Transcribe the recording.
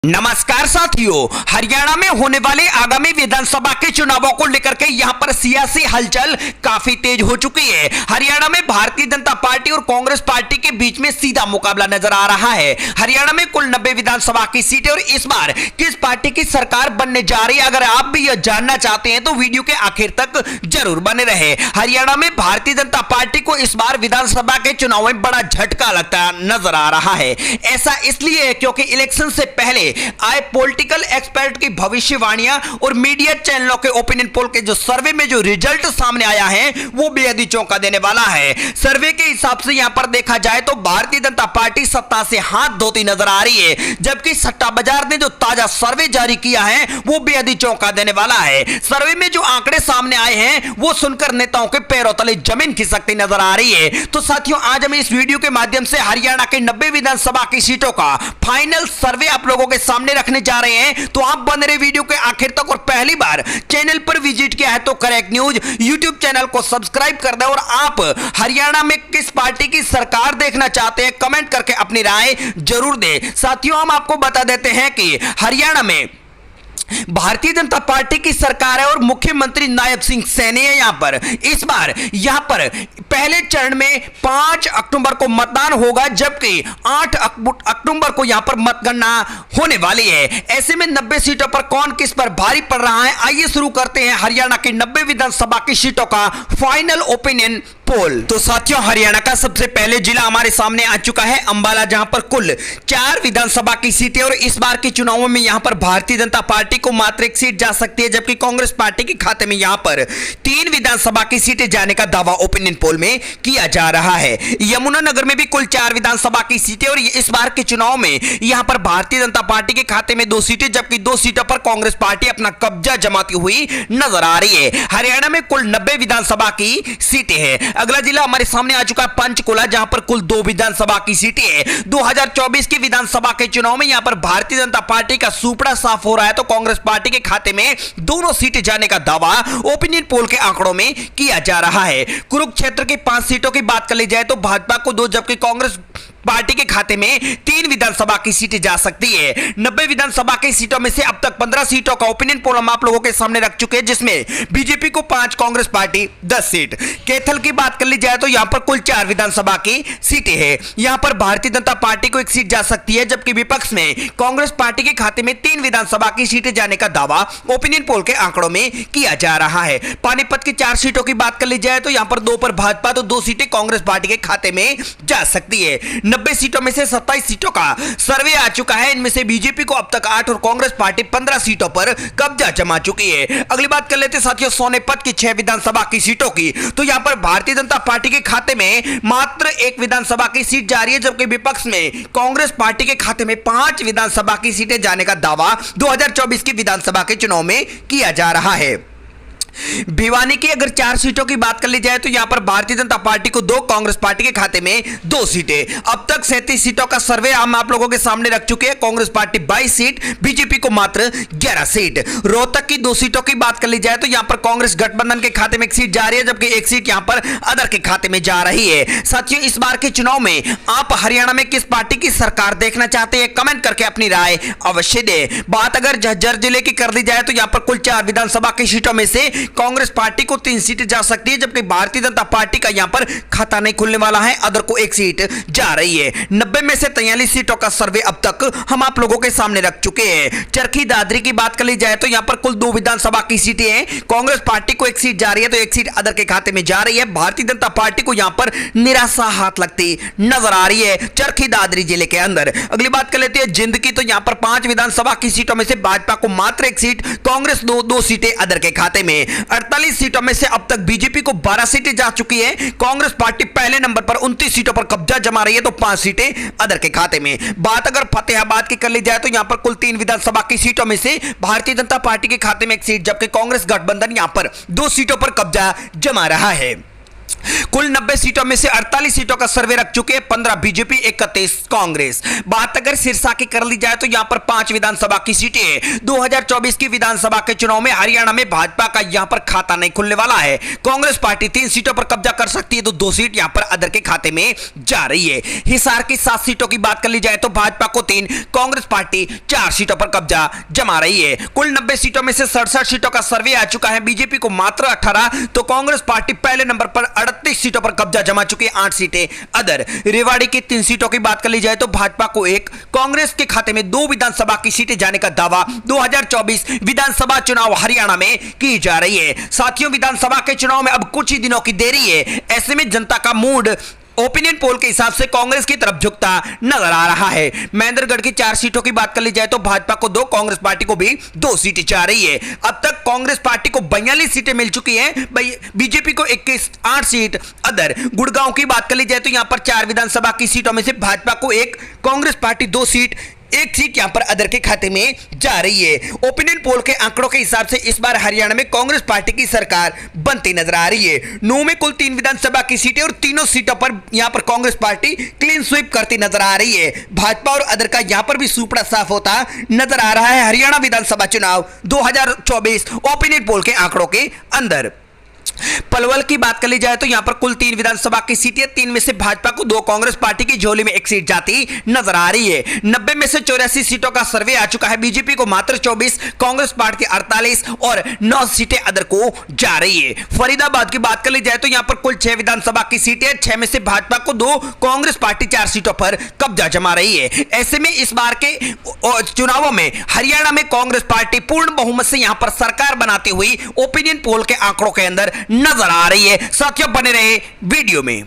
नमस्कार साथियों, हरियाणा में होने वाले आगामी विधानसभा के चुनावों को लेकर के यहां पर सियासी हलचल काफी तेज हो चुकी है। हरियाणा में भारतीय जनता पार्टी और कांग्रेस पार्टी के बीच में सीधा मुकाबला नजर आ रहा है। हरियाणा में कुल 90 विधानसभा की सीटें और इस बार किस पार्टी की सरकार बनने जा रही है, अगर आप भी यह जानना चाहते हैं तो वीडियो के आखिर तक जरूर बने रहे। हरियाणा में भारतीय जनता पार्टी को इस बार विधानसभा के चुनाव में बड़ा झटका लगता नजर आ रहा है। ऐसा इसलिए है क्योंकि इलेक्शन से पहले आए पॉलिटिकल एक्सपर्ट की भविष्यवाणियां और मीडिया चैनलों के ओपिनियन पोल के जो सर्वे में जो रिजल्ट सामने आया है वो बेहद ही चौंका देने वाला है। सर्वे के हिसाब से यहां पर देखा जाए तो भारतीय जनता पार्टी सत्ता से हाथ धोती नजर आ रही है, जबकि सट्टा बाजार ने जो ताजा सर्वे जारी किया है वो बेहद ही चौंका देने वाला है। सर्वे में जो आंकड़े सामने आए हैं वो सुनकर नेताओं के पैरों तले जमीन खिसकती नजर आ रही है। तो साथियों, आज हम इस वीडियो के माध्यम से हरियाणा के 90 विधानसभा की सीटों का फाइनल सर्वे आप लोगों के सामने रखने जा रहे हैं, तो आप बने रहे वीडियो के आखिर तक। और पहली बार चैनल पर विजिट किया है तो करेक्ट न्यूज यूट्यूब चैनल को सब्सक्राइब कर दें। और आप हरियाणा में किस पार्टी की सरकार देखना चाहते हैं कमेंट करके अपनी राय जरूर दें। साथियों, हम आपको बता देते हैं कि हरियाणा में भारतीय जनता पार्टी की सरकार है और मुख्यमंत्री नायब सिंह सैनी है। इस बार यहां पर पहले चरण में 5 अक्टूबर को मतदान होगा, जबकि 8 अक्टूबर को यहां पर मतगणना होने वाली है। ऐसे में 90 सीटों पर कौन किस पर भारी पड़ रहा है, आइए शुरू करते हैं हरियाणा की 90 विधानसभा की सीटों का फाइनल ओपिनियन पोल। तो साथियों, हरियाणा का सबसे पहले जिला हमारे सामने आ चुका है अंबाला, जहां पर कुल 4 विधानसभा की सीटें और इस बार के चुनावों में यहां पर भारतीय जनता पार्टी को मात्र 1 सीट जा सकती है, जबकि कांग्रेस पार्टी के खाते में यहां पर 3 विधानसभा की सीटें जाने का दावा ओपिनियन पोल में किया जा रहा है। यमुनानगर में भी कुल 4 विधानसभा की सीटें और इस बार के चुनाव में यहां पर भारतीय जनता पार्टी के खाते में 2 सीटें, जबकि 2 सीटों पर कांग्रेस पार्टी अपना कब्जा जमाती हुई नजर आ रही है। हरियाणा में कुल 90 विधानसभा की सीटें हैं। अगला जिला हमारे सामने आ चुका है पंचकुला, जहां पर कुल 2 विधानसभा की सीटें हैं। 2024 की विधानसभा के चुनाव में यहां पर भारतीय जनता पार्टी का सुपड़ा साफ हो रहा है, तो कांग्रेस पार्टी के खाते में दोनों सीटें जाने का दावा ओपिनियन पोल के आंकड़ों में किया जा रहा है। कुरुक्षेत्र की 5 सीटों की बात कर ली जाए तो भाजपा को 2, जबकि कांग्रेस पार्टी के खाते में 3 विधानसभा की सीटें जा सकती है। 90 विधानसभा की सीटों में से अब तक 15 सीटों का ओपिनियन पोल हम आप लोगों के सामने रख चुके हैं, जिसमें बीजेपी को 5, कांग्रेस पार्टी 10 सीट। कैथल की बात कर ली जाए तो यहां पर कुल 4 विधानसभा की सीटें हैं। यहां पर भारतीय जनता पार्टी को 1 सीट जा सकती है, जबकि विपक्ष में कांग्रेस पार्टी के खाते में 3 विधानसभा की सीटें जाने का दावा ओपिनियन पोल के आंकड़ों में किया जा रहा है। पानीपत की 4 सीटों की बात कर ली जाए तो यहां पर 2 पर भाजपा तो 2 सीटें कांग्रेस पार्टी के खाते में जा सकती है। 90 सीटों में से 27 सीटों का सर्वे आ चुका है। इनमें से बीजेपी को अब तक 8 और कांग्रेस पार्टी 15 सीटों पर कब्जा जमा चुकी है। अगली बात कर लेते हैं साथियों सोनीपत की 6 विधानसभा की सीटों की। तो यहां पर भारतीय जनता पार्टी के खाते में मात्र 1 विधानसभा की सीट जा रही है, जबकि विपक्ष में कांग्रेस पार्टी के खाते में 5 विधानसभा की सीटें जाने का दावा 2024 की विधानसभा के चुनाव में किया जा रहा है। भिवानी की अगर 4 सीटों की बात कर ली जाए तो यहां पर भारतीय जनता पार्टी को 2, कांग्रेस पार्टी के खाते में 2 सीटें। अब तक 37 सीटों का सर्वे हम आप लोगों के सामने रख चुके हैं। कांग्रेस पार्टी 22 सीट, बीजेपी को मात्र 11 सीट। रोहतक की 2 सीटों की बात कर ली जाए तो यहां पर कांग्रेस गठबंधन के खाते में 1 सीट जा रही है, जबकि 1 सीट यहां पर अदर के खाते में जा रही है। साथियों, इस बार के चुनाव में आप हरियाणा में किस पार्टी की सरकार देखना चाहते हैं कमेंट करके अपनी राय अवश्य दें। बात अगर झज्जर जिले की कर ली जाए तो यहां पर कुल 4 विधानसभा की सीटों में से कांग्रेस पार्टी को 3 सीटें जा सकती है, जबकि भारतीय जनता पार्टी का यहां पर खाता नहीं खुलने वाला है, अदर को 1 सीट जा रही है। 90 में से 43 सीटों का सर्वे अब तक हम आप लोगों के सामने रख चुके हैं। चरखी दादरी की बात कर ली जाए तो यहां पर कुल 2 विधानसभा की सीटें हैं। कांग्रेस पार्टी को 1 सीट जा रही है, तो 1 सीट अदर के खाते में जा रही है। भारतीय जनता पार्टी को यहां पर निराशा हाथ लगती नजर आ रही है चरखी दादरी जिले के अंदर। अगली बात कर लेते हैं जिंद की, तो यहां पर 5 विधानसभा की सीटों में से भाजपा को मात्र 1 सीट, कांग्रेस 2 सीटें अदर के खाते में। 48 सीटों में से अब तक बीजेपी को 12 सीटें जा चुकी है। कांग्रेस पार्टी पहले नंबर पर 29 सीटों पर कब्जा जमा रही है, तो 5 सीटें अदर के खाते में। बात अगर फतेहाबाद की कर ली जाए तो यहां पर कुल 3 विधानसभा की सीटों में से भारतीय जनता पार्टी के खाते में 1 सीट, जबकि कांग्रेस गठबंधन यहां पर 2 सीटों पर कब्जा जमा रहा है। कुल 90 सीटों में से 48 सीटों का सर्वे रख चुके हैं, 15 बीजेपी, 31 कांग्रेस। बात अगर सिरसा की कर ली जाए तो यहां पर 5 विधानसभा की सीटें हैं। 2024 की विधानसभा के चुनाव में हरियाणा में भाजपा का यहां पर खाता नहीं खुलने वाला है। कांग्रेस पार्टी 3 सीटों पर कब्जा कर सकती है तो 2 सीट यहां पर अदर के खाते में जा रही है। हिसार की 7 सीटों की बात कर ली जाए तो भाजपा को 3, कांग्रेस पार्टी 4 सीटों पर कब्जा जमा रही है। कुल 90 सीटों में से 67 सीटों का सर्वे आ चुका है। बीजेपी को मात्र 18 तो कांग्रेस पार्टी पहले नंबर पर 38 सीटों पर कब्जा जमा चुकी है, 8 सीटें अदर। रेवाड़ी की 3 सीटों की बात कर ली जाए तो भाजपा को 1, कांग्रेस के खाते में 2 विधानसभा की सीटें जाने का दावा 2024 विधानसभा चुनाव हरियाणा में की जा रही है। साथियों, विधानसभा के चुनाव में अब कुछ ही दिनों की देरी है। ऐसे में जनता का मूड ओपिनियन पोल के हिसाब से कांग्रेस की तरफ झुकता नजर आ रहा है। महेंद्रगढ़ की 4 सीटों की बात कर ली जाए तो भाजपा को 2, कांग्रेस पार्टी को भी 2 सीटें चाह रही है। अब तक कांग्रेस पार्टी को 42 सीटें मिल चुकी हैं, बीजेपी को 21, 8 सीट अदर। गुड़गांव की बात कर ली जाए तो यहां पर 4 विधानसभा की सीटों में से भाजपा को 1, कांग्रेस पार्टी 2 सीट, 1 सीट यहां पर अदर के खाते में जा रही है। ओपिनियन पोल के आंकड़ों के हिसाब से इस बार हरियाणा में कांग्रेस पार्टी की सरकार बनती नजर आ रही है। 9 में कुल 3 विधानसभा की सीटें और तीनों सीटों पर यहां पर कांग्रेस पार्टी क्लीन स्वीप करती नजर आ रही है। भाजपा और अदर का यहां पर भी सुपड़ा साफ होता नजर आ रहा है हरियाणा विधानसभा चुनाव 2024 ओपिनियन पोल के आंकड़ों के अंदर। पलवल की बात कर ली जाए तो यहां पर कुल 3 विधानसभा की सीटें, 3 में से भाजपा को 2, कांग्रेस पार्टी की झोली में 1 सीट जाती नजर आ रही है। 90 में से 84 सीटों का सर्वे आ चुका है। बीजेपी को मात्र 24, कांग्रेस पार्टी 48 और 9 सीटें अदर को जा रही है। फरीदाबाद की बात कर ली जाए तो यहां पर कुल 6 विधानसभा की सीटें, 6 में से भाजपा को 2, कांग्रेस पार्टी 4 सीटों पर कब्जा जमा रही है। ऐसे में इस बार के चुनावों में हरियाणा में कांग्रेस पार्टी पूर्ण बहुमत से यहां पर सरकार बनाती हुई ओपिनियन पोल के आंकड़ों के अंदर नजर आ रही है। साथियों, बने रहे वीडियो में।